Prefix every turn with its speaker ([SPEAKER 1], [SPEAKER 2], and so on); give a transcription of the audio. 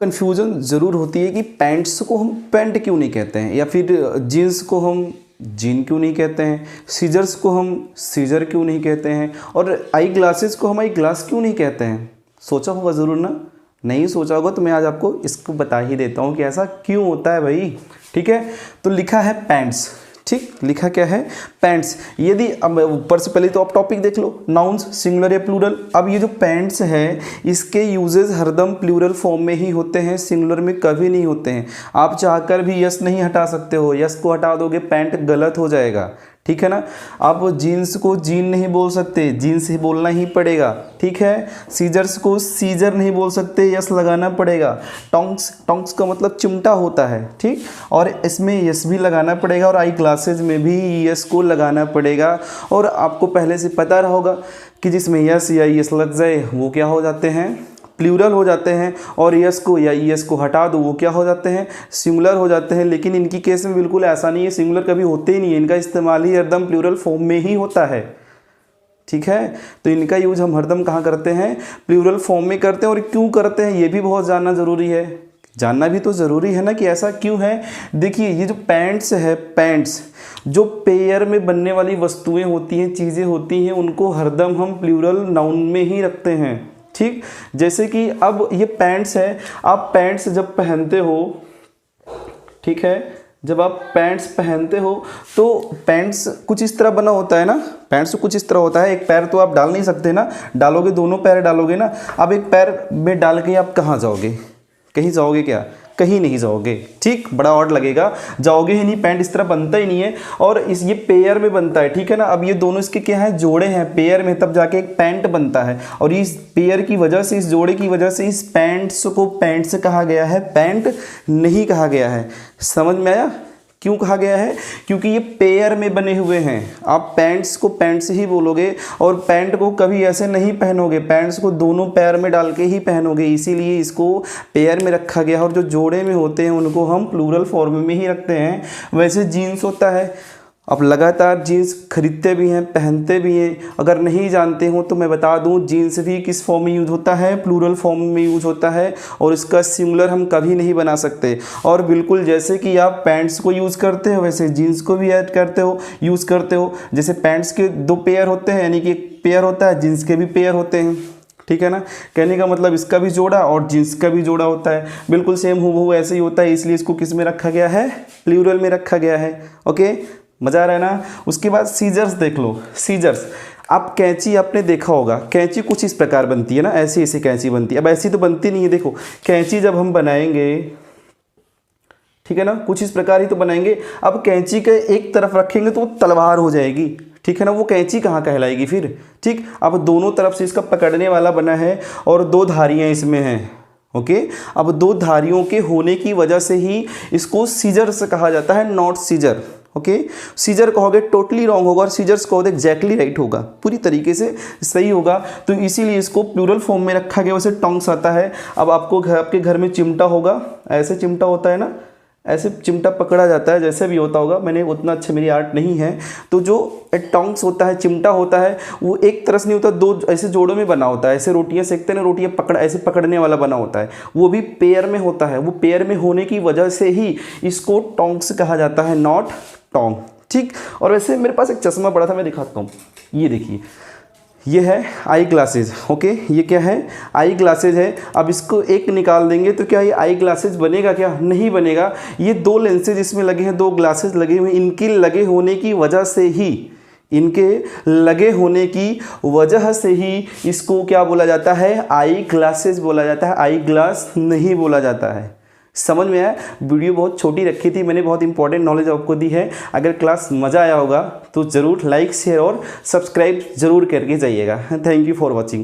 [SPEAKER 1] Confusion ज़रूर होती है कि पैंट्स को हम पैंट क्यों नहीं कहते हैं, या फिर जीन्स को हम जीन क्यों नहीं कहते हैं, सीजर्स को हम सीजर क्यों नहीं कहते हैं, और आई ग्लासेस को हम आई ग्लास क्यों नहीं कहते हैं। सोचा होगा ज़रूर ना? नहीं सोचा होगा तो मैं आज आपको इसको बता ही देता हूँ कि ऐसा क्यों होता है भाई। ठीक है, तो लिखा है पैंट्स। ठीक, लिखा क्या है? पैंट्स। यदि अब ऊपर से पहले तो आप टॉपिक देख लो, नाउन्स सिंगुलर या प्लूरल। अब ये जो पैंट्स है इसके यूजेस हरदम प्लूरल फॉर्म में ही होते हैं, सिंगुलर में कभी नहीं होते हैं। आप चाहकर भी यस नहीं हटा सकते हो, यस को हटा दोगे पैंट गलत हो जाएगा। ठीक है ना? आप जीन्स को जीन नहीं बोल सकते, जीन्स ही बोलना ही पड़ेगा। ठीक है, सीजर्स को सीजर नहीं बोल सकते, यस लगाना पड़ेगा। टोंक्स, टोंक्स का मतलब चिमटा होता है। ठीक, और इसमें यस भी लगाना पड़ेगा, और आई ग्लासेज में भी यस को लगाना पड़ेगा। और आपको पहले से पता रहा होगा कि जिसमें यस या यस लग जाए वो क्या हो जाते हैं? प्लूरल हो जाते हैं, और यस को या ईएस को हटा दो वो क्या हो जाते हैं? सिंगुलर हो जाते हैं। लेकिन इनकी केस में बिल्कुल ऐसा नहीं है, सिंगुलर कभी होते ही नहीं है, इनका इस्तेमाल ही हरदम प्लूरल फॉर्म में ही होता है। ठीक है, तो इनका यूज हम हरदम कहाँ करते हैं? प्लूरल फॉर्म में करते हैं। और क्यों करते हैं ये भी बहुत जानना ज़रूरी है, जानना भी तो ज़रूरी है ना कि ऐसा क्यों है। देखिए, ये जो पैंट्स है, पैंट्स जो पेयर में बनने वाली वस्तुएं होती हैं, चीज़ें होती हैं, उनको हरदम हम प्लूरल नाउन में ही रखते हैं। ठीक, जैसे कि अब ये पैंट्स है, आप पैंट्स जब पहनते हो, ठीक है, जब आप पैंट्स पहनते हो तो पैंट्स कुछ इस तरह बना होता है ना, पैंट्स कुछ इस तरह होता है। एक पैर तो आप डाल नहीं सकते ना, डालोगे दोनों पैर डालोगे ना। अब एक पैर में डाल के आप कहाँ जाओगे? कहीं जाओगे क्या? कहीं नहीं जाओगे। ठीक, बड़ा ऑड लगेगा, जाओगे ही नहीं, पैंट इस तरह बनता ही नहीं है। और इस ये पेयर में बनता है। ठीक है ना? अब ये दोनों इसके क्या है? जोड़े हैं पेयर में, तब जाके एक पैंट बनता है। और इस पेयर की वजह से, इस जोड़े की वजह से इस पैंट्स को पैंट्स कहा गया है, पैंट नहीं कहा गया है। समझ में आया क्यों कहा गया है? क्योंकि ये पेयर में बने हुए हैं। आप पैंट्स को पैंट्स ही बोलोगे, और पैंट को कभी ऐसे नहीं पहनोगे, पैंट्स को दोनों पैर में डाल के ही पहनोगे, इसीलिए इसको पेयर में रखा गया है। और जो जोड़े में होते हैं उनको हम प्लूरल फॉर्म में ही रखते हैं। वैसे जीन्स होता है, अब लगातार जीन्स खरीदते भी हैं, पहनते भी हैं। अगर नहीं जानते हो तो मैं बता दूं, जीन्स भी किस फॉर्म में यूज़ होता है? प्लूरल फॉर्म में यूज़ होता है, और इसका सिंगुलर हम कभी नहीं बना सकते। और बिल्कुल जैसे कि आप पैंट्स को यूज़ करते हो वैसे जीन्स को भी ऐड करते हो, यूज़ करते हो। जैसे पैंट्स के दो पेयर होते हैं, यानी कि एक पेयर होता है, जीन्स के भी पेयर होते हैं। ठीक है ना? कहने का मतलब इसका भी जोड़ा और जीन्स का भी जोड़ा होता है, बिल्कुल सेम हूबहू ऐसे ही होता है। इसलिए इसको किस में रखा गया है? प्लूरल में रखा गया है। ओके, मज़ा आ रहा है ना? उसके बाद सीजर्स देख लो। सीजर्स, आप कैंची आपने देखा होगा, कैंची कुछ इस प्रकार बनती है ना, ऐसी ऐसी कैंची बनती है। अब ऐसी तो बनती नहीं है। देखो, कैंची जब हम बनाएंगे, ठीक है ना, कुछ इस प्रकार ही तो बनाएंगे। अब कैंची के एक तरफ रखेंगे तो वो तलवार हो जाएगी। ठीक है ना? वो कैंची कहाँ कहलाएगी फिर? ठीक, अब दोनों तरफ से इसका पकड़ने वाला बना है, और दो धारियाँ इसमें हैं। ओके, अब दो धारियों के होने की वजह से ही इसको सीजर्स कहा जाता है, नॉट सीजर। ओके, सीजर कहोगे टोटली रॉन्ग होगा, और सीजर्स कहोगे एग्जैक्टली राइट होगा, पूरी तरीके से सही होगा। तो इसीलिए इसको प्लूरल फॉर्म में रखा गया। वैसे टोंक्स आता है। अब आपको आपके घर में चिमटा होगा, ऐसे चिमटा होता है ना, ऐसे चिमटा पकड़ा जाता है, जैसे भी होता होगा, मैंने उतना अच्छा मेरी आर्ट नहीं है। तो जो टोंक्स होता है, चिमटा होता है, वो एक तरह से नहीं होता, दो ऐसे जोड़ों में बना होता है। ऐसे रोटियां सेकते हैं ना, रोटियां ऐसे पकड़ने वाला बना होता है, वो भी पेयर में होता है। वो पेयर में होने की वजह से ही इसको टोंक्स कहा जाता है, नॉट टोंग। ठीक, और वैसे मेरे पास एक चश्मा पड़ा था, मैं दिखाता हूँ। ये देखिए, ये है आई ग्लासेज। ओके, ये क्या है? आई ग्लासेज है। अब इसको एक निकाल देंगे तो क्या ये आई ग्लासेज बनेगा? क्या नहीं बनेगा। ये दो लेंसेज इसमें लगे हैं, दो ग्लासेज लगे हुए, इनके लगे होने की वजह से ही, इनके लगे होने की वजह से ही इसको क्या बोला जाता है? आई ग्लासेज बोला जाता है, आई ग्लास नहीं बोला जाता है। समझ में आया? वीडियो बहुत छोटी रखी थी मैंने, बहुत इंपॉर्टेंट नॉलेज आपको दी है। अगर क्लास मज़ा आया होगा तो ज़रूर लाइक, शेयर और सब्सक्राइब ज़रूर करके जाइएगा। Thank you for watching.